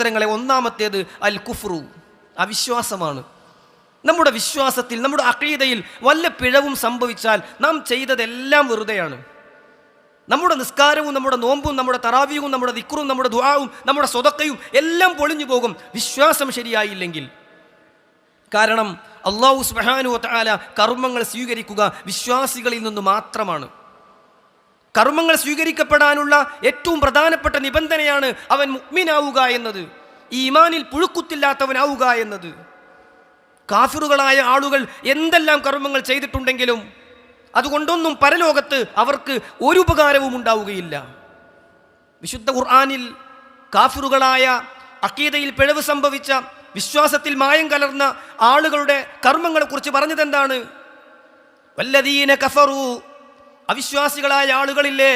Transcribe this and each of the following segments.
സഹോദരങ്ങളെ, ഒന്നാമത്തേത് അൽ കുഫ്റു, അവിശ്വാസമാണ്. നമ്മുടെ വിശ്വാസത്തിൽ, നമ്മുടെ അഖീദയിൽ വല്ല പിഴവും സംഭവിച്ചാൽ നാം ചെയ്തതെല്ലാം വെറുതെയാണ്. നമ്മുടെ നിസ്കാരവും നമ്മുടെ നോമ്പും നമ്മുടെ തറാവീഹും നമ്മുടെ ദിക്റും നമ്മുടെ ദുആവും നമ്മുടെ സ്വതക്കയും എല്ലാം പൊളിഞ്ഞു പോകും വിശ്വാസം ശരിയായില്ലെങ്കിൽ. കാരണം അല്ലാഹു സുബ്ഹാനഹു വ തആല കർമ്മങ്ങൾ സ്വീകരിക്കുക വിശ്വാസികളിൽ നിന്ന് മാത്രമാണ്. കർമ്മങ്ങൾ സ്വീകരിക്കപ്പെടാനുള്ള ഏറ്റവും പ്രധാനപ്പെട്ട നിബന്ധനയാണ് അവൻ മുഅ്മിനാവുക എന്നത്, ഈമാനിൽ പുഴുക്കുത്തില്ലാത്തവനാവുക എന്നത്. കാഫിറുകളായ ആളുകൾ എന്തെല്ലാം കർമ്മങ്ങൾ ചെയ്തിട്ടുണ്ടെങ്കിലും അതുകൊണ്ടൊന്നും പരലോകത്ത് അവർക്ക് ഒരു ഉപകാരവും ഉണ്ടാവുകയില്ല. വിശുദ്ധ ഖുർആനിൽ കാഫിറുകളായ, അഖീദയിൽ പിഴവ് സംഭവിച്ച, വിശ്വാസത്തിൽ മായം കലർന്ന ആളുകളുടെ കർമ്മങ്ങളെക്കുറിച്ച് പറഞ്ഞതെന്താണ്? വല്ലദീന കഫറു, അവിശ്വാസികളായ ആളുകളില്ലേ,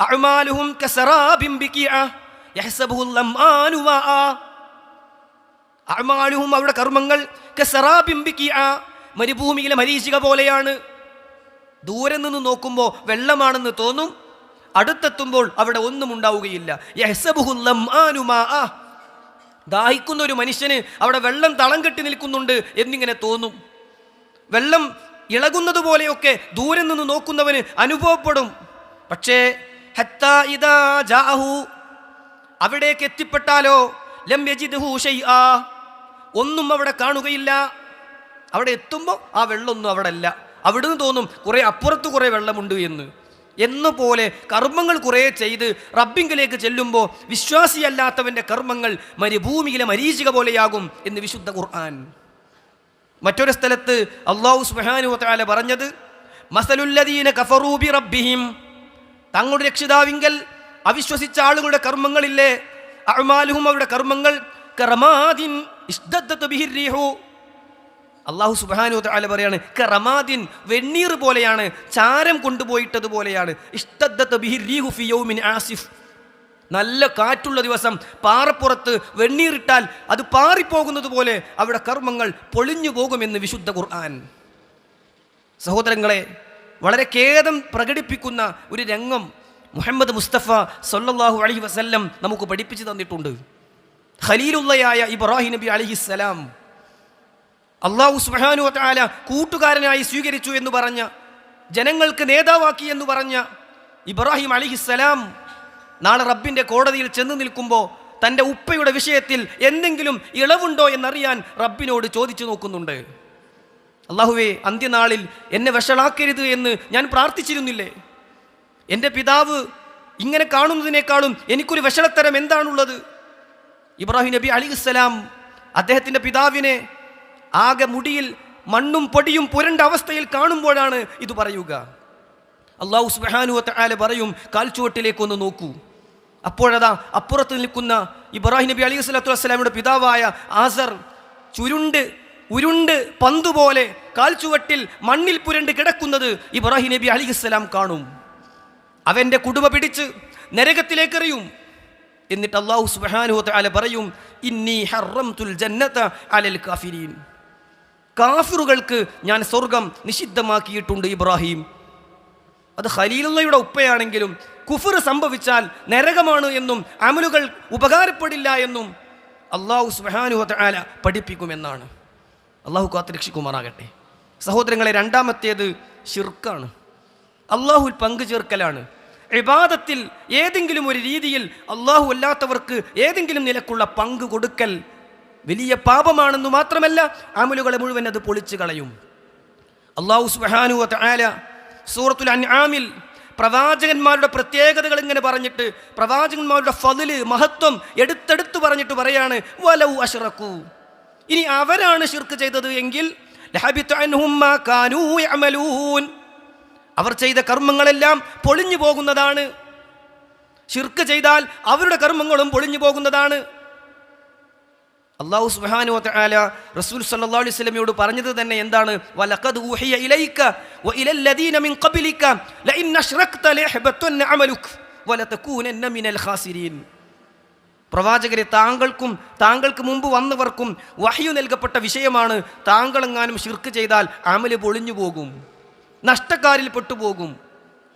അഅ്മാലുഹും കസറാബിൻ ബിഖിഅ യഹ്സബുഹുൽ ലംആനു മാഅ. അഅ്മാലുഹും, അവരുടെ കർമ്മങ്ങൾ, കസറാബിൻ ബിഖിഅ, മരുഭൂമിയിലെ മരീചിക പോലെയാണ്. ദൂരെ നിന്ന് നോക്കുമ്പോൾ വെള്ളമാണെന്ന് തോന്നും, അടുത്തെത്തുമ്പോൾ അവിടെ ഒന്നും ഉണ്ടാവുകയില്ല. യഹ്സബുഹുൽ ലംആനു മാഅ, ദാഹിക്കുന്ന ഒരു മനുഷ്യന് അവിടെ വെള്ളം തളം കെട്ടി നിൽക്കുന്നുണ്ട് എന്നിങ്ങനെ തോന്നും. വെള്ളം ഇളകുന്നത് പോലെയൊക്കെ ദൂരെ നിന്ന് നോക്കുന്നവന് അനുഭവപ്പെടും. പക്ഷേ ഹത്താ ഇദാ ജാഅഹു, അവിടേക്ക് എത്തിപ്പെട്ടാലോ, ലം യജിദ്ഹു ശൈആ, ഒന്നും അവിടെ കാണുകയില്ല. അവിടെ എത്തുമ്പോൾ ആ വെള്ളമൊന്നും അവിടെ അല്ല. അവിടുന്ന് തോന്നും കുറേ അപ്പുറത്ത് കുറേ വെള്ളമുണ്ട് എന്ന് പോലെ കർമ്മങ്ങൾ കുറേ ചെയ്ത് റബ്ബിങ്കിലേക്ക് ചെല്ലുമ്പോൾ വിശ്വാസിയല്ലാത്തവൻ്റെ കർമ്മങ്ങൾ മരുഭൂമിയിലെ മരീചിക പോലെയാകും എന്ന് വിശുദ്ധ ഖുർആൻ. മറ്റൊരു സ്ഥലത്ത് അല്ലാഹു സുബ്ഹാനഹു വ തആല പറഞ്ഞത്, മസലുല്ലദീന കഫറൂ ബി റബ്ബിഹിം, തങ്ങളുടെ രക്ഷിതാവിങ്കൽ അവിശ്വസിച്ച ആളുകളുടെ കർമ്മങ്ങളില്ലേ, അഅ്മാലുഹും, അവരുടെ കർമ്മങ്ങൾ, കറമാദിൻ ഇസ്തദ്ദത ബിഹി റീഹു, അല്ലാഹു സുബ്ഹാനഹു വ തആല പറയാണ്, കറമാദിൻ, വെണ്ണീർ പോലെയാണ്, ചാരം കൊണ്ടുപോയിട്ടതുപോലെയാണ്. ഇസ്തദ്ദത ബിഹി റീഹു ഫി യൗമിൻ ആസിഫ്, നല്ല കാറ്റുള്ള ദിവസം പാറപ്പുറത്ത് വെണ്ണീറിട്ടാൽ അത് പാറിപ്പോകുന്നത് പോലെ അവിടെ കർമ്മങ്ങൾ പൊളിഞ്ഞു പോകുമെന്ന് വിശുദ്ധ ഖുർആൻ. സഹോദരങ്ങളെ, വളരെ ഖേദം പ്രകടിപ്പിക്കുന്ന ഒരു രംഗം മുഹമ്മദ് മുസ്തഫ സല്ലല്ലാഹു അലൈഹി വസല്ലം നമുക്ക് പഠിപ്പിച്ചു തന്നിട്ടുണ്ട്. ഖലീലുള്ളയായ ഇബ്രാഹിം നബി അലൈഹിസ്സലാം അല്ലാഹു സുബ്ഹാനഹു വ തആല കൂട്ടുകാരനായി സ്വീകരിച്ചു എന്ന് പറഞ്ഞ, ജനങ്ങൾക്ക് നേതാവാക്കി എന്ന് പറഞ്ഞ ഇബ്രാഹിം അലൈഹിസ്സലാം നാളെ റബ്ബിൻ്റെ കോടതിയിൽ ചെന്ന് നിൽക്കുമ്പോൾ തൻ്റെ ഉപ്പയുടെ വിഷയത്തിൽ എന്തെങ്കിലും ഇളവുണ്ടോ എന്നറിയാൻ റബ്ബിനോട് ചോദിച്ചു നോക്കുന്നുണ്ട്. അല്ലാഹുവേ, അന്ത്യനാളിൽ എന്നെ വഷളാക്കരുത് എന്ന് ഞാൻ പ്രാർത്ഥിച്ചിരുന്നില്ലേ? എൻ്റെ പിതാവ് ഇങ്ങനെ കാണുന്നതിനേക്കാളും എനിക്കൊരു വഷളത്തരം എന്താണുള്ളത്? ഇബ്രാഹിം നബി അലൈഹിസ്സലാം അദ്ദേഹത്തിൻ്റെ പിതാവിനെ ആകെ മുടിയിൽ മണ്ണും പൊടിയും പുരണ്ട അവസ്ഥയിൽ കാണുമ്പോഴാണ് ഇത് പറയുക. അല്ലാഹു സുബ്ഹാനഹു വ തആല പറയും, കാൽച്ചുവട്ടിലേക്കൊന്ന് നോക്കൂ. അപ്പോഴതാ അപ്പുറത്ത് നിൽക്കുന്ന ഇബ്രാഹിം നബി അലൈഹി സ്വലാത്തു വസ്സലാമിയുടെ പിതാവായ ആസർ ഉരുണ്ട് പന്തുപോലെ കാൽച്ചുവട്ടിൽ മണ്ണിൽ പുരണ്ട് കിടക്കുന്നത് ഇബ്രാഹിം നബി അലൈഹിസ്സലാം കാണും. അവൻ്റെ കുടുമ പിടിച്ച് നരകത്തിലേക്ക് എറിയും. എന്നിട്ട് അല്ലാഹു സുബ്ഹാനഹു വ തആല പറയും, ഇന്നി ഹറംതുൽ ജന്നത അലൽ കാഫിരീൻ, കാഫിറുകൾക്ക് ഞാൻ സ്വർഗം നിഷിദ്ധമാക്കിയിട്ടുണ്ട് ഇബ്രാഹിം. അത് ഖലീലുള്ളയുടെ ഉപ്പയാണെങ്കിലും കുഫർ സംഭവിച്ചാൽ നരകമാണ് എന്നും അമലുകൾ ഉപകാരപ്പെടില്ല എന്നും അല്ലാഹു സുബ്ഹാനഹു വ തആല പഠിപ്പിക്കുമെന്നാണ്. അല്ലാഹു കാത്തുരക്ഷിക്കുമാറാകട്ടെ. സഹോദരങ്ങളെ, രണ്ടാമത്തേത് ശിർക്കാണ്, അല്ലാഹുവിൽ പങ്കു ചേർക്കലാണ്. ഇബാദത്തിൽ ഏതെങ്കിലും ഒരു രീതിയിൽ അല്ലാഹു അല്ലാത്തവർക്ക് ഏതെങ്കിലും നിലക്കുള്ള പങ്ക് കൊടുക്കൽ വലിയ പാപമാണെന്ന് മാത്രമല്ല, അമലുകളെ മുഴുവൻ അത് പൊളിച്ചു കളയും. അല്ലാഹു സുബ്ഹാനഹു വ തആല സൂറത്തുൽ അൻആമിൽ പ്രവാചകന്മാരുടെ പ്രത്യേകതകൾ ഇങ്ങനെ പറഞ്ഞിട്ട്, പ്രവാചകന്മാരുടെ ഫദ്ല്, മഹത്വം എടുത്തെടുത്ത് പറഞ്ഞിട്ട് പറയാണ്, വലൗ അശ്റകൂ, ഇനി അവരാണ് ശിർക്ക് ചെയ്തത് എങ്കിൽ ലഹബിത അൻഹും മാ കാനൂ യഅമലൂൻ, അവർ ചെയ്ത കർമ്മങ്ങളെല്ലാം പൊളിഞ്ഞു പോകുന്നതാണ്. ശിർക്ക് ചെയ്താൽ അവരുടെ കർമ്മങ്ങളും പൊളിഞ്ഞു പോകുന്നതാണ്. അല്ലാഹു സുബ്ഹാനഹു വ തആല റസൂൽ സല്ലല്ലാഹു അലൈഹി വസല്ലമയോട് പറഞ്ഞത് തന്നെ എന്താണ്? വലഖദ് ഊഹിയ ഇലൈക വഇലൽ ലദീന മിൻ ഖബ്ലിക ലഇൻ അശ്റക്ത ലയഹ്ബതന്ന അമലുക വലതകൂനന്ന മിനൽ ഖാസിരീൻ. പ്രവാചകരെ, താങ്കൾക്ക് മുമ്പ് വന്നവർക്കും വഹ്യു നൽകപ്പെട്ട വിഷയമാണ്, താങ്കളെങ്ങാനും ശിർക്ക് ചെയ്താൽ അമല് പൊളിഞ്ഞു പോകും, നഷ്ടക്കാരിൽ പെട്ടുപോകും.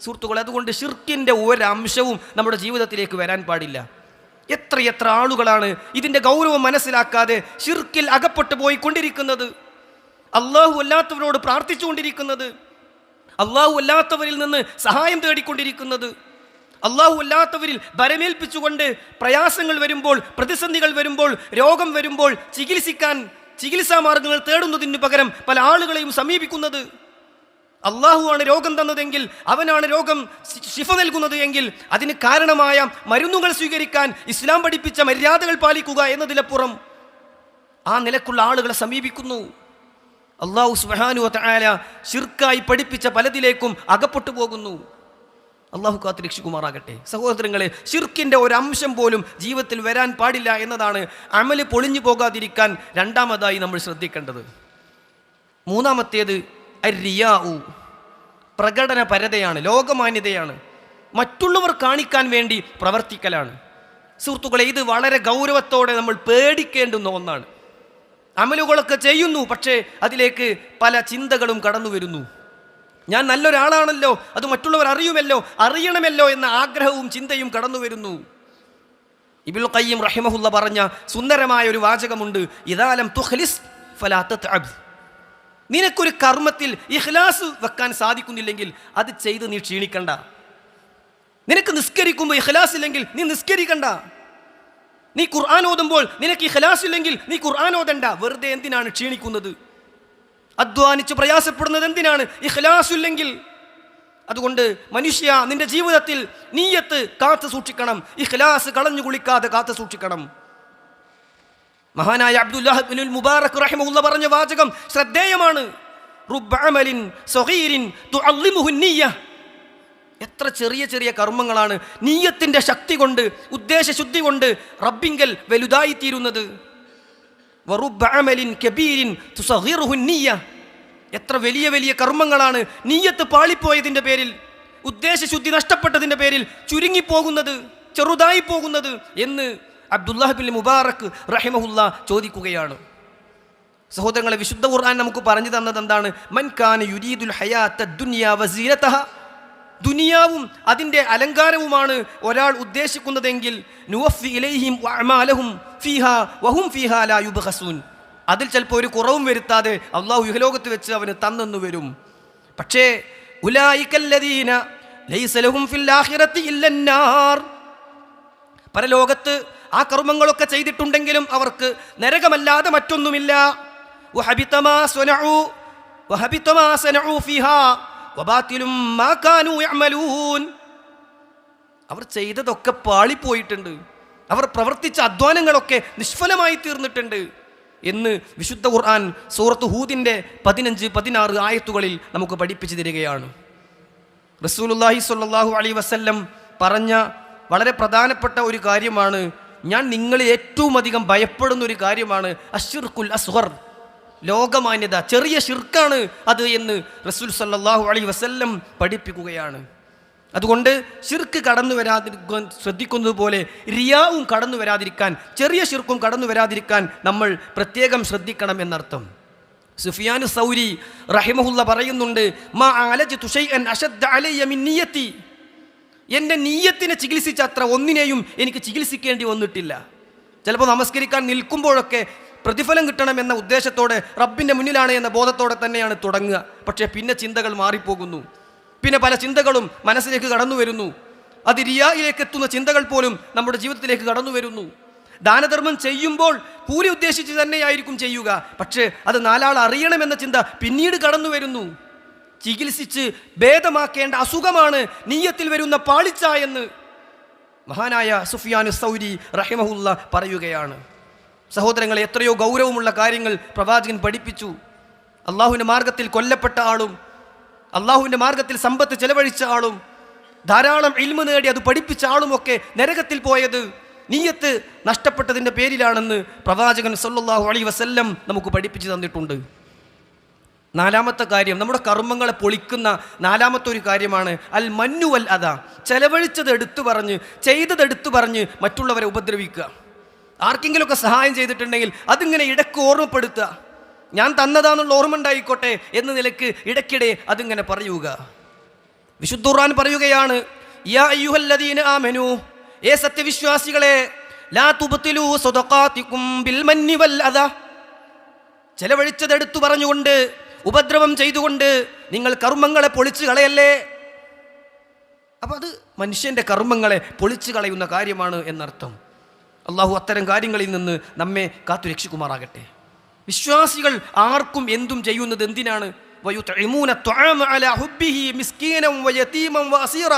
സുഹൃത്തുക്കളെ, അതുകൊണ്ട് ശിർക്കിൻ്റെ ഒരംശവും നമ്മുടെ ജീവിതത്തിലേക്ക് വരാൻ പാടില്ല. എത്രയെത്ര ആളുകളാണ് ഇതിൻ്റെ ഗൗരവം മനസ്സിലാക്കാതെ ശിർക്കിൽ അകപ്പെട്ടു പോയിക്കൊണ്ടിരിക്കുന്നത്, അള്ളാഹു അല്ലാത്തവരോട് പ്രാർത്ഥിച്ചുകൊണ്ടിരിക്കുന്നത്, അള്ളാഹു അല്ലാത്തവരിൽ നിന്ന് സഹായം തേടിക്കൊണ്ടിരിക്കുന്നത്, അള്ളാഹു അല്ലാത്തവരിൽ ഭരമേൽപ്പിച്ചുകൊണ്ട് പ്രയാസങ്ങൾ വരുമ്പോൾ, പ്രതിസന്ധികൾ വരുമ്പോൾ, രോഗം വരുമ്പോൾ ചികിത്സാ മാർഗങ്ങൾ തേടുന്നതിന് പകരം പല ആളുകളെയും സമീപിക്കുന്നത്. അള്ളാഹുവാണ് രോഗം തന്നതെങ്കിൽ, അവനാണ് രോഗം ശിഫ നൽകുന്നത് എങ്കിൽ അതിന് കാരണമായ മരുന്നുകൾ സ്വീകരിക്കാൻ ഇസ്ലാം പഠിപ്പിച്ച മര്യാദകൾ പാലിക്കുക എന്നതിലപ്പുറം ആ നിലക്കുള്ള ആളുകളെ സമീപിക്കുന്നു. അള്ളാഹു സുബ്ഹാനഹു വ തആല ശിർക്കായി പഠിപ്പിച്ച പലതിലേക്കും അകപ്പെട്ടു പോകുന്നു. അള്ളാഹു കാത്ത് രക്ഷിക്കുമാറാകട്ടെ. സഹോദരങ്ങളെ, ശിർക്കിൻ്റെ ഒരംശം പോലും ജീവിതത്തിൽ വരാൻ പാടില്ല എന്നതാണ് അമല് പൊളിഞ്ഞു പോകാതിരിക്കാൻ രണ്ടാമതായി നമ്മൾ ശ്രദ്ധിക്കേണ്ടത്. മൂന്നാമത്തേത് അർരിയാഉ, പ്രകടനപരതയാണ്, ലോകമാന്യതയാണ്, മറ്റുള്ളവർ കാണിക്കാൻ വേണ്ടി പ്രവർത്തിക്കലാണ്. സുഹൃത്തുക്കളെ, ഇത് വളരെ ഗൗരവത്തോടെ നമ്മൾ പേടിക്കേണ്ടുന്ന ഒന്നാണ്. അമലുകളൊക്കെ ചെയ്യുന്നു, പക്ഷേ അതിലേക്ക് പല ചിന്തകളും കടന്നു വരുന്നു. ഞാൻ നല്ലൊരാളാണല്ലോ, അത് മറ്റുള്ളവർ അറിയണമല്ലോ എന്ന ആഗ്രഹവും ചിന്തയും കടന്നു വരുന്നു. ഇബ്നുൽ ഖയ്യിം റഹിമഹുല്ല പറഞ്ഞ സുന്ദരമായ ഒരു വാചകമുണ്ട്, ഇദാ ലം തുഖ്ലിസ് ഫലാ തത്അബ്. നിനക്കൊരു കർമ്മത്തിൽ ഇഖ്ലാസ് വെക്കാൻ സാധിക്കുന്നില്ലെങ്കിൽ അത് ചെയ്ത് നീ ക്ഷീണിക്കണ്ട. നിനക്ക് നിസ്കരിക്കുമ്പോൾ ഇഖ്ലാസ് ഇല്ലെങ്കിൽ നീ നിസ്കരിക്കണ്ട. നീ ഖുർആൻ ഓതുമ്പോൾ നിനക്ക് ഇഖ്ലാസ് ഇല്ലെങ്കിൽ നീ ഖുർആൻ ഓതണ്ട. വെറുതെ എന്തിനാണ് ക്ഷീണിക്കുന്നത്? അധ്വാനിച്ച് പ്രയാസപ്പെടുന്നത് എന്തിനാണ് ഇഖ്ലാസ് ഇല്ലെങ്കിൽ? അതുകൊണ്ട് മനുഷ്യ, നിന്റെ ജീവിതത്തിൽ നിയ്യത്ത് കാത്തു സൂക്ഷിക്കണം, ഇഖ്ലാസ് കളഞ്ഞു കുളിക്കാതെ കാത്തു സൂക്ഷിക്കണം. മഹാനായ അബ്ദുല്ലാഹ് ഇബ്നുൽ മുബാറക് റഹിമഹുല്ലാഹ് പറഞ്ഞ വാചകം ശ്രദ്ധേയമാണ്. റുബ്ബ അമലിൻ സഗീരിൻ തുഅല്ലിമുഹു നിയ്യ. എത്ര ചെറിയ ചെറിയ കർമ്മങ്ങളാണ് നിയ്യത്തിന്റെ ശക്തി കൊണ്ട്, ഉദ്ദേശശുദ്ധി കൊണ്ട് റബ്ബിങ്കൽ വലുതായിത്തീരുന്നത്. വറുബ്ബ അമലിൻ കബീരിൻ തുസഗിറുഹു നിയ്യ. എത്ര വലിയ വലിയ കർമ്മങ്ങളാണ് നിയ്യത്ത് പാളിപ്പോയതിൻ്റെ പേരിൽ, ഉദ്ദേശശുദ്ധി നഷ്ടപ്പെട്ടതിൻ്റെ പേരിൽ ചുരുങ്ങിപ്പോകുന്നത്, ചെറുതായി പോകുന്നത് എന്ന് അബ്ദുല്ലാഹ് ഇബ്നുൽ മുബാറക് റഹിമഹുല്ലാ ചോദിക്കുകയാണ്. സഹോദരങ്ങളെ, വിശുദ്ധ ഖുർആൻ നമുക്ക് പറഞ്ഞു തന്നത് എന്താണ്? മൻ കാന യുരീദുൽ ഹയാത്ത ദുനിയ വസീനതഹ. ദുനിയാവും അതിൻ്റെ അലങ്കാരവുമാണ് ഒരാൾ ഉദ്ദേശിക്കുന്നതെങ്കിൽ നുവഫി ഇലൈഹിം വഅമാലഹും ഫീഹാ വഹും ഫീഹാ ലാ യുബ്ഖസൂൻ. അതിൽ ചിലപ്പോൾ ഒരു കുറവും വരുത്താതെ അള്ളാഹു ഇഹലോകത്ത് വെച്ച് അവന് തന്നെന്നു വരും. പക്ഷേ ഉലൈകല്ലദീന ലൈസ ലഹും ഫിൽ ആഖിറതി ഇല്ലന്നാർ. പരലോകത്ത് ആ കർമ്മങ്ങളൊക്കെ ചെയ്തിട്ടുണ്ടെങ്കിലും അവർക്ക് നരകമല്ലാതെ മറ്റൊന്നുമില്ല. വഹബിത മാ സനഉ ഫീഹാ വബാതിലും മാ കാനൂ യഅമലൂൻ. അവർ ചെയ്തതൊക്കെ പാളിപ്പോയിട്ടുണ്ട്, അവർ പ്രവർത്തിച്ച അധ്വാനങ്ങളൊക്കെ നിഷ്ഫലമായി തീർന്നിട്ടുണ്ട് എന്ന് വിശുദ്ധ ഖുർആൻ സൂറത്ത് ഹൂദിൻ്റെ 15-16 ആയത്തുകളിൽ നമുക്ക് പഠിപ്പിച്ചു തരികയാണ്. റസൂലുള്ളാഹി സ്വല്ലല്ലാഹു അലൈഹി വസല്ലം പറഞ്ഞ വളരെ പ്രധാനപ്പെട്ട ഒരു കാര്യമാണ്, ഞാൻ നിങ്ങളിൽ ഏറ്റവും അധികം ഭയപ്പെടുന്ന ഒരു കാര്യമാണ് അശ്ശിർക്കുൽ അസ്ഗർ, ലോകമാന്യത, ചെറിയ ശിർക്കാണ് അത് എന്ന് റസൂൽ സല്ലല്ലാഹു അലൈഹി വസല്ലം പഠിപ്പിക്കുകയാണ്. അതുകൊണ്ട് ശിർക്ക് കടന്നു വരാതിരിക്കാൻ ശ്രദ്ധിക്കുന്നത് പോലെ റിയാവും കടന്നു വരാതിരിക്കാൻ, ചെറിയ ശിർക്കും കടന്നു വരാതിരിക്കാൻ നമ്മൾ പ്രത്യേകം ശ്രദ്ധിക്കണം എന്നർത്ഥം. സുഫിയാനു സൗരി റഹിമഹുല്ല പറയുന്നുണ്ട്, മാ അലജ്തു ശൈഅൻ അശദ്ദ അലയ്യ മിൻ നിയ്യതി. എൻ്റെ നീയത്തിനെ ചികിത്സിച്ച അത്ര ഒന്നിനെയും എനിക്ക് ചികിത്സിക്കേണ്ടി വന്നിട്ടില്ല. ചിലപ്പോൾ നമസ്കരിക്കാൻ നിൽക്കുമ്പോഴൊക്കെ പ്രതിഫലം കിട്ടണമെന്ന ഉദ്ദേശത്തോടെ റബ്ബിൻ്റെ മുന്നിലാണ് എന്ന ബോധത്തോടെ തന്നെയാണ് തുടങ്ങുക. പക്ഷേ പിന്നെ ചിന്തകൾ മാറിപ്പോകുന്നു, പിന്നെ പല ചിന്തകളും മനസ്സിലേക്ക് കടന്നു വരുന്നു. അത് റിയായിലേക്ക് എത്തുന്ന ചിന്തകൾ പോലും നമ്മുടെ ജീവിതത്തിലേക്ക് കടന്നു വരുന്നു. ദാനധർമ്മം ചെയ്യുമ്പോൾ കൂലി ഉദ്ദേശിച്ച് തന്നെയായിരിക്കും ചെയ്യുക, പക്ഷേ അത് നാലാൾ അറിയണമെന്ന ചിന്ത പിന്നീട് കടന്നു വരുന്നു. ചികിത്സിച്ച് ഭേദമാക്കേണ്ട അസുഖമാണ് നീയത്തിൽ വരുന്ന പാളിച്ച എന്ന് മഹാനായ സുഫിയാനു സൗരി റഹിമഹുല്ല പറയുകയാണ്. സഹോദരങ്ങളെ, എത്രയോ ഗൗരവമുള്ള കാര്യങ്ങൾ പ്രവാചകൻ പഠിപ്പിച്ചു. അള്ളാഹുവിൻ്റെ മാർഗത്തിൽ കൊല്ലപ്പെട്ട ആളും അള്ളാഹുവിൻ്റെ മാർഗത്തിൽ സമ്പത്ത് ചെലവഴിച്ച ആളും ധാരാളം ഇൽമു നേടി അത് പഠിപ്പിച്ച ആളുമൊക്കെ നരകത്തിൽ പോയത് നീയത്ത് നഷ്ടപ്പെട്ടതിൻ്റെ പേരിലാണെന്ന് പ്രവാചകൻ സല്ലല്ലാഹു അലൈഹി വസല്ലം നമുക്ക് പഠിപ്പിച്ചു തന്നിട്ടുണ്ട്. നാലാമത്തെ കാര്യം, നമ്മുടെ കർമ്മങ്ങളെ പൊളിക്കുന്ന നാലാമത്തെ ഒരു കാര്യമാണ് അൽ മന്നു വൽ അദാ. ചെലവഴിച്ചത് എടുത്തു പറഞ്ഞ്, ചെയ്തത് എടുത്തു പറഞ്ഞ് മറ്റുള്ളവരെ ഉപദ്രവിക്കുക. ആർക്കെങ്കിലുമൊക്കെ സഹായം ചെയ്തിട്ടുണ്ടെങ്കിൽ അതിങ്ങനെ ഇടയ്ക്ക് ഓർമ്മപ്പെടുത്തുക. ഞാൻ തന്നതാന്നുള്ള ഓർമ്മ ഉണ്ടായിക്കോട്ടെ എന്ന നിലയ്ക്ക് ഇടയ്ക്കിടെ അതിങ്ങനെ പറയുക. വിശുദ്ധ ഖുർആൻ പറയുകയാണ്, യാ അയ്യുഹല്ലദീന ആമനൂ, ഏ സത്യവിശ്വാസികളെ, ലാ തുബ്തിലൂ സദഖാതികും ബിൽ മന്നി വൽ അദാ, ചെലവഴിച്ചതെടുത്തു പറഞ്ഞുകൊണ്ട്, ഉപദ്രവം ചെയ്തുകൊണ്ട് നിങ്ങൾ കർമ്മങ്ങളെ പൊളിച്ചു കളയല്ലേ. അപ്പം അത് മനുഷ്യൻ്റെ കർമ്മങ്ങളെ പൊളിച്ചു കളയുന്ന കാര്യമാണ് എന്നർത്ഥം. അള്ളാഹു അത്തരം കാര്യങ്ങളിൽ നിന്ന് നമ്മെ കാത്തു രക്ഷിക്കുമാറാകട്ടെ. വിശ്വാസികൾ ആർക്കും എന്തും ചെയ്യുന്നത് എന്തിനാണ്? വയുത്ഇമൂന ത്വഅമ അലാ ഹുബ്ബിഹി മിസ്കീനൻ വയതീമൻ വഅസീറ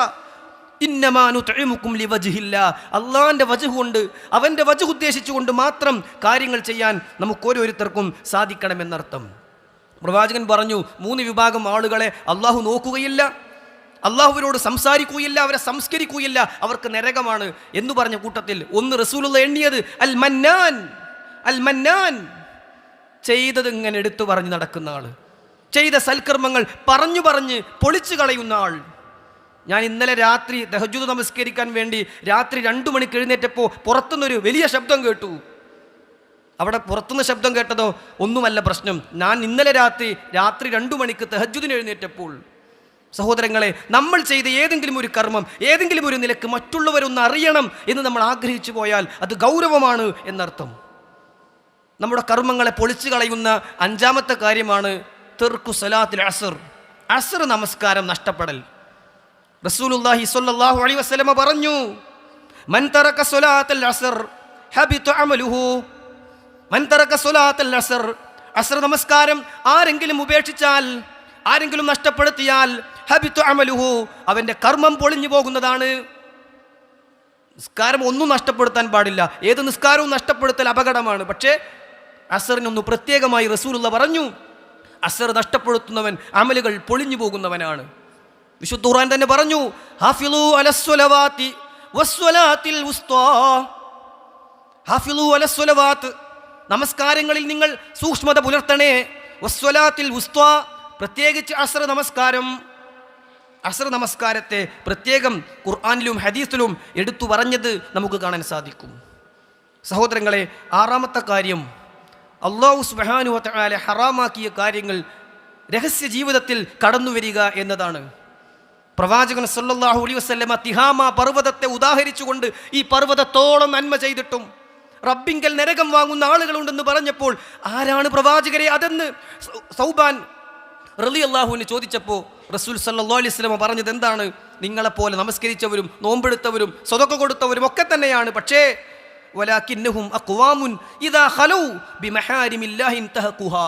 ഇന്നമാ നുത്ഇമുകും ലിവജ്ഹില്ലാ. അള്ളാഹിൻ്റെ വജ്ഹ് കൊണ്ട്, അവൻ്റെ വജ്ഹ് ഉദ്ദേശിച്ചുകൊണ്ട് മാത്രം കാര്യങ്ങൾ ചെയ്യാൻ നമുക്ക് ഓരോരുത്തർക്കും സാധിക്കണമെന്നർത്ഥം. പ്രവാചകൻ പറഞ്ഞു, 3 വിഭാഗം ആളുകളെ അള്ളാഹു നോക്കുകയില്ല, അള്ളാഹുവിനോട് സംസാരിക്കുകയില്ല, അവരെ സംസ്കരിക്കുകയില്ല, അവർക്ക് നരകമാണ് എന്ന് പറഞ്ഞ കൂട്ടത്തിൽ ഒന്ന് റസൂലുള്ള എണ്ണിയത് അൽ മന്നാൻ. അൽ മന്നാൻ, ചെയ്തത് ഇങ്ങനെ എടുത്തു പറഞ്ഞ് നടക്കുന്ന ആൾ, ചെയ്ത സൽക്കർമ്മങ്ങൾ പറഞ്ഞു പറഞ്ഞ് പൊളിച്ചു കളയുന്ന ആൾ. ഞാൻ ഇന്നലെ രാത്രി തഹജ്ജുദ് നമസ്കരിക്കാൻ വേണ്ടി രാത്രി 2 മണിക്ക് എഴുന്നേറ്റപ്പോൾ പുറത്തുനിന്നൊരു വലിയ ശബ്ദം കേട്ടു. അവിടെ പുറത്തുനിന്ന് ശബ്ദം കേട്ടതോ ഒന്നുമല്ല പ്രശ്നം. ഞാൻ ഇന്നലെ രാത്രി 2 മണിക്ക് തഹജ്ജുദിന് എഴുന്നേറ്റപ്പോൾ, സഹോദരങ്ങളെ, നമ്മൾ ചെയ്ത ഏതെങ്കിലും ഒരു കർമ്മം ഏതെങ്കിലും ഒരു നിലക്ക് മറ്റുള്ളവരൊന്ന് അറിയണം എന്ന് നമ്മൾ ആഗ്രഹിച്ചു പോയാൽ അത് ഗൗരവമാണ് എന്നർത്ഥം. നമ്മുടെ കർമ്മങ്ങളെ പൊളിച്ചു കളയുന്ന 5ാമത്തെ കാര്യമാണ് തർക്കു സലാത്തുൽ അസ്ർ. അസ്ർ നമസ്കാരം നഷ്ടപ്പെടൽ. റസൂലുള്ളാഹി സ്വല്ലല്ലാഹു അലൈഹി വസല്ലമ പറഞ്ഞു, മൻ തറക സ്വലാത്തുൽ അസ്ർ ഹബിത അമലുഹു. മൻ തറക സ്വലാത്തുൽ അസ്ർ, അസ്ർ നമസ്കാരം ആരെങ്കിലും ഉപേക്ഷിച്ചാൽ, ആരെങ്കിലും നഷ്ടപ്പെടുത്തിയാൽ, ഹബിത അമലുഹു, അവൻ്റെ കർമ്മം പൊളിഞ്ഞു പോകുന്നതാണ്. നിസ്കാരം ഒന്നും നഷ്ടപ്പെടുത്താൻ പാടില്ല. ഏത് നിസ്കാരവും നഷ്ടപ്പെടുത്തൽ അപകടമാണ്. പക്ഷേ അസ്റിനൊന്ന് പ്രത്യേകമായി റസൂലുള്ള പറഞ്ഞു, അസ്ർ നഷ്ടപ്പെടുത്തുന്നവൻ അമലുകൾ പൊളിഞ്ഞു പോകുന്നവനാണ്. വിശുദ്ധ ഖുർആൻ തന്നെ പറഞ്ഞു, ഹാഫിളു അലസ്വലവാതി വസ്വലാത്തിൽ വുസ്താ. ഹാഫിളു അലസ്വലവാത്ത്, നമസ്കാരങ്ങളിൽ നിങ്ങൾ സൂക്ഷ്മത പുലർത്തണേ. വസ്വലാത്തിൽ വുസ്താ, പ്രത്യേകിച്ച് അസ്ർ നമസ്കാരം. അസ്ർ നമസ്കാരത്തെ പ്രത്യേകം ഖുർആനിലും ഹദീസിലും എടുത്തു പറഞ്ഞത് നമുക്ക് കാണാൻ സാധിക്കും. സഹോദരങ്ങളെ, 6ാമത്തെ കാര്യം, അല്ലാഹു സുബ്ഹാനഹു വ തആല ഹറാമാക്കിയ കാര്യങ്ങൾ രഹസ്യ ജീവിതത്തിൽ കടന്നു വരിക എന്നതാണ്. പ്രവാചകൻ സല്ലല്ലാഹു അലൈഹി വസല്ലമ തിഹാമ പർവ്വതത്തെ ഉദാഹരിച്ചുകൊണ്ട്, ഈ പർവ്വതത്തോളം നന്മ ചെയ്തിട്ടും റബ്ബിങ്കൽ നരകം വാങ്ങുന്ന ആളുകളുണ്ടെന്ന് പറഞ്ഞപ്പോൾ, ആരാണ് പ്രവാചകരെ അതെന്ന് സൗബാൻ റളിയല്ലാഹുവിന് ചോദിച്ചപ്പോൾ റസൂൽ സല്ലല്ലാഹു അലൈഹി വസല്ലമ പറഞ്ഞത് എന്താണ്? നിങ്ങളെപ്പോലെ നമസ്കരിച്ചവരും നോമ്പെടുത്തവരും സ്വതക്ക കൊടുത്തവരും ഒക്കെ തന്നെയാണ്. പക്ഷേ വലാകിന്നഹും അഖ്വാമുൻ ഇദാ ഖലൂ ബിമഹാരിമില്ലാഹി ഇൻതഹഖുഹാ.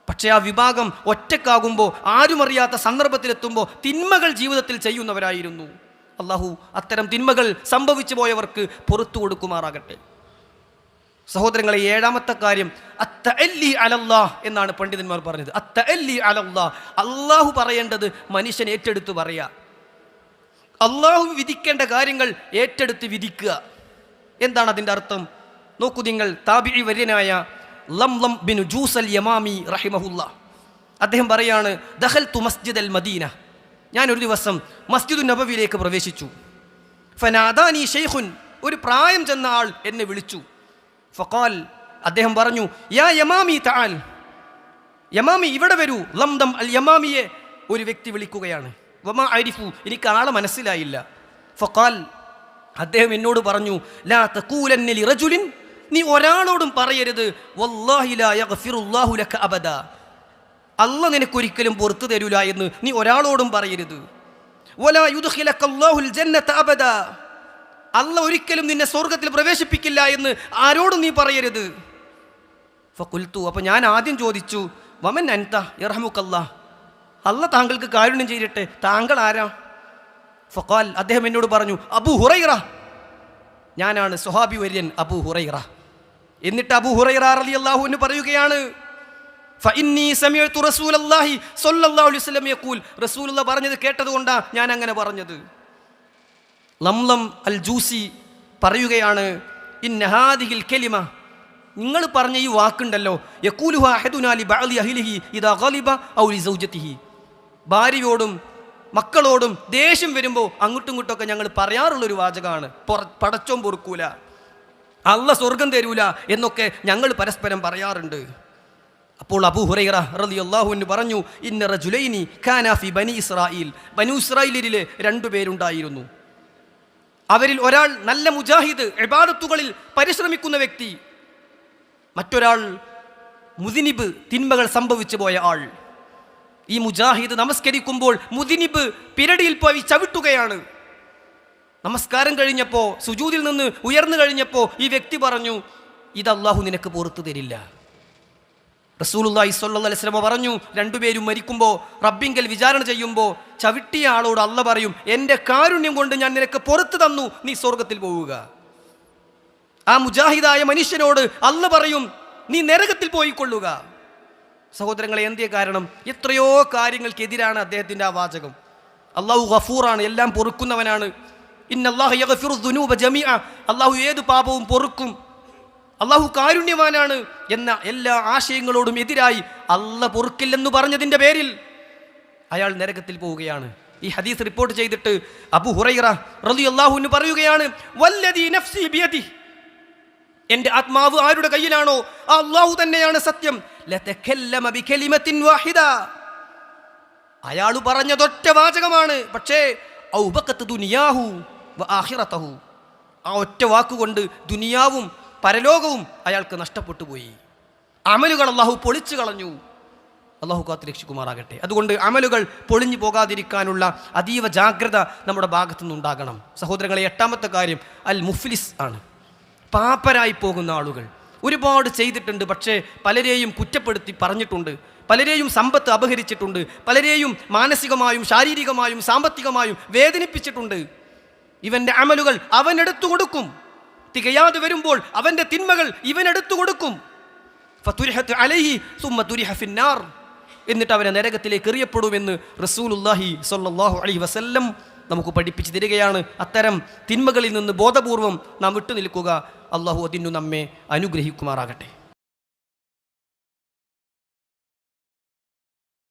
പക്ഷേ ആ വിഭാഗം ഒറ്റക്കാകുമ്പോൾ, ആരും അറിയാത്ത സന്ദർഭത്തിലെത്തുമ്പോൾ തിന്മകൾ ജീവിതത്തിൽ ചെയ്യുന്നവരായിരുന്നു. അള്ളാഹു അത്തരം തിന്മകൾ സംഭവിച്ചു പോയവർക്ക് പുറത്തു കൊടുക്കുമാറാകട്ടെ. സഹോദരങ്ങളെ, 7ാമത്തെ കാര്യം അത്തഅല്ലി അലല്ലാഹ് എന്നാണ് പണ്ഡിതന്മാർ പറഞ്ഞത്. അത്തഅല്ലി അലല്ലാഹ്, അള്ളാഹു പറയേണ്ടത് മനുഷ്യൻ ഏറ്റെടുത്ത് പറയുക. അള്ളാഹു വിധിക്കേണ്ട കാര്യങ്ങൾ ഏറ്റെടുത്ത് വിധിക്കുക. എന്താണ് അതിൻ്റെ അർത്ഥം? നോക്കൂ നിങ്ങൾ, താബിഈ വര്യനായ ലംലം ബിൻ ജൂസൽ യമാമി റഹിമഹുല്ലാ, അദ്ദേഹം പറയാണ്, ദഖൽതു മസ്ജിദൽ മദീന, ഞാനൊരു ദിവസം മസ്ജിദുൻ നബവിയിലേക്ക് പ്രവേശിച്ചു. ഫനാദാനി ശൈഖുൻ, ഒരു പ്രായം ചെന്ന ആൾ എന്നെ വിളിച്ചു. ഫഖാൽ, അദ്ദേഹം പറഞ്ഞു, യാ യമാമി തആൽ, യമാമി ഇവിടെ വരൂ. ലംദം അൽ യമാമിയെ ഒരു വ്യക്തി വിളിക്കുകയാണ്. വമാ അരിഫു, എനിക്ക് ആളെ മനസ്സിലായില്ല. ഫഖാൽ, അദ്ദേഹം എന്നോട് പറഞ്ഞു, ലാ തഖൂലന്ന ലിറജുലിൻ, നീ ഒരാളോടും പറയരുത്, വല്ലാഹി ലാ യഗ്ഫിറുല്ലാഹു ലക അബദ, അല്ലാഹു നിനക്കൊരിക്കലും പുറത്തു തരൂല എന്ന് നീ ഒരാളോടും പറയരുത്. വലാ യുദ്ഖിലകല്ലാഹുൽ ജന്നത അബദ, അല്ലാഹു ഒരിക്കലും നിന്നെ സ്വർഗ്ഗത്തിൽ പ്രവേശിപ്പിക്കില്ല എന്ന് ആരോടും നീ പറയരുത്. ഫഖുൽതു, അപ്പോൾ ഞാൻ ആദ്യം ചോദിച്ചു, വമൻ അൻത യർഹമുക്കല്ലാഹ്, അല്ലാഹു താങ്കൾക്ക് കാരുണ്യം ചെയ്യട്ടെ, താങ്കൾ ആരാ? ഫഖാൽ, അദ്ദേഹം എന്നോട് പറഞ്ഞു, അബൂ ഹുറൈറ, ഞാനാണ് സ്വഹാബി വര്യൻ അബൂ ഹുറൈറ. എന്നിട്ട് അബൂ ഹുറൈറ റളിയല്ലാഹു അൻഹു പറയുകയാണ്, ഫഇന്നി സമീഅതു റസൂലല്ലാഹി സ്വല്ലല്ലാഹു അലൈഹി വസല്ലം യഖൂൽ, റസൂലുള്ളാഹി പറഞ്ഞത് കേട്ടതുകൊണ്ടാണ് ഞാൻ അങ്ങനെ പറഞ്ഞത്. ലംലം അൽ ജൂസി പറയുകയാണ്, ഇന്ന ഹാദിഹിൽ കലിമ, നിങ്ങൾ പറഞ്ഞ ഈ വാക്കുണ്ടല്ലോ, യഖൂലുഹാ അഹദുനാ ലി ബഅദി അഹ്ലിഹി ഇദാ ഗളിബ ഔ ലി സൗജതിഹി, ഭാര്യയോടും മക്കളോടും ദേഷ്യം വരുമ്പോൾ അങ്ങോട്ടും ഇങ്ങോട്ടൊക്കെ ഞങ്ങൾ പറയാറുള്ളൊരു വാചകമാണ്. പടച്ചോൻ പൊറുക്കൂല, അല്ലാഹു സ്വർഗം തരൂല എന്നൊക്കെ ഞങ്ങൾ പരസ്പരം പറയാറുണ്ട്. അപ്പോൾ അബൂ ഹുറൈറ റളിയല്ലാഹു അൻഹു പറഞ്ഞു, ഇന്ന റജുലൈനി കാനാ ഫി ബനി ഇസ്രായീൽ, ബനു ഇസ്രായേലിലെ 2 പേരുണ്ടായിരുന്നു. അവരിൽ ഒരാൾ നല്ല മുജാഹിദ്, ഇബാദത്തുകളിൽ പരിശ്രമിക്കുന്ന വ്യക്തി, മറ്റൊരാൾ മുദിനിബ്, തിന്മകൾ സംഭവിച്ചു പോയ ആൾ. ഈ മുജാഹിദ് നമസ്കരിക്കുമ്പോൾ മുദിനിബ് പിരടിയിൽ പോയി ചവിട്ടുകയാണ്. നമസ്കാരം കഴിഞ്ഞപ്പോൾ, സുജൂദിൽ നിന്ന് ഉയർന്നു കഴിഞ്ഞപ്പോൾ ഈ വ്യക്തി പറഞ്ഞു, ഇത് അള്ളാഹു നിനക്ക് പുറത്തു തരില്ല. റസൂലുള്ളാഹി സ്വല്ലല്ലാഹു അലൈഹി വസല്ലം പറഞ്ഞു, രണ്ടുപേരും മരിക്കുമ്പോൾ റബ്ബിങ്കൽ വിചാരണ ചെയ്യുമ്പോൾ ചവിട്ടിയ ആളോട് അള്ള പറയും, എൻ്റെ കാരുണ്യം കൊണ്ട് ഞാൻ നിനക്ക് പുറത്തു തന്നു, നീ സ്വർഗത്തിൽ പോവുക. ആ മുജാഹിദായ മനുഷ്യനോട് അള്ള പറയും, നീ നരകത്തിൽ പോയിക്കൊള്ളുക. സഹോദരങ്ങളെ, എന്തേ കാരണം? എത്രയോ കാര്യങ്ങൾക്കെതിരാണ് അദ്ദേഹത്തിൻ്റെ ആ വാചകം. അള്ളാഹു ഗഫൂറാണ്, എല്ലാം പൊറുക്കുന്നവനാണ്. ഇന്നല്ലാഹ യഗ്ഫിറു ദുനൂബ ജമീഅ, അള്ളാഹു ഏത് പാപവും പൊറുക്കും. അള്ളാഹു കാരുണ്യവാനാണ് എന്ന എല്ലാ ആശയങ്ങളോടും എതിരായി അള്ള പൊറുക്കില്ലെന്ന് പറഞ്ഞതിൻ്റെ പേരിൽ അയാൾ നരകത്തിൽ പോവുകയാണ്. ഈ ഹദീസ് റിപ്പോർട്ട് ചെയ്തിട്ട് അബൂ ഹുറൈറ റളിയല്ലാഹു അൻഹു പറയുകയാണ്, വല്ലദീ നഫ്സി ബിയദിഹി, എൻ്റെ ആത്മാവ് ആരുടെ കയ്യിലാണോ ആ അള്ളാഹു തന്നെയാണ് സത്യം, ലതകല്ലമ ബികലിമത്തിൻ വാഹിദ, അയാൾ പറഞ്ഞതൊറ്റ വാചകമാണ്, പക്ഷേ ഔബഖത്ത് ദുനിയാഹു വ ആഖിറതഹു, ആ ഒറ്റ വാക്കുകൊണ്ട് ദുനിയാവും പരലോകവും അയാൾക്ക് നഷ്ടപ്പെട്ടു പോയി. അമലുകൾ അള്ളാഹു പൊളിച്ചു കളഞ്ഞു. അള്ളാഹു കാത്ത് രക്ഷിക്കുമാറാകട്ടെ. അതുകൊണ്ട് അമലുകൾ പൊളിഞ്ഞു പോകാതിരിക്കാനുള്ള അതീവ ജാഗ്രത നമ്മുടെ ഭാഗത്തു നിന്നുണ്ടാകണം. സഹോദരങ്ങളെ, എട്ടാമത്തെ കാര്യം അൽ മുഫ്ലിസ് ആണ്. പാപ്പരായി പോകുന്ന ആളുകൾ ഒരുപാട് ചെയ്തിട്ടുണ്ട്, പക്ഷേ പലരെയും കുറ്റപ്പെടുത്തി പറഞ്ഞിട്ടുണ്ട്, പലരെയും സമ്പത്ത് അപഹരിച്ചിട്ടുണ്ട്, പലരെയും മാനസികമായും ശാരീരികമായും സാമ്പത്തികമായും വേദനിപ്പിച്ചിട്ടുണ്ട്. ഇവൻ്റെ അമലുകൾ അവനെടുത്തു കൊടുക്കും. തികയാതെ വരുമ്പോൾ അവൻ്റെ തിന്മകൾ ഇവനെടുത്തു കൊടുക്കും. ഫതുരിഹത് അലൈഹി സുമ്മ തുരിഹ ഫിന്നാർ, എന്നിട്ട് അവനെ നരകത്തിലേക്ക് എറിയപ്പെടുമെന്ന് റസൂലുള്ളാഹി സ്വല്ലല്ലാഹു അലൈഹി വസല്ലം നമുക്ക് പഠിപ്പിച്ചു തരികയാണ്. അത്തരം തിന്മകളിൽ നിന്ന് ബോധപൂർവം നാം വിട്ടുനിൽക്കുക. അള്ളാഹു അതിനു നമ്മെ അനുഗ്രഹിക്കുമാറാകട്ടെ.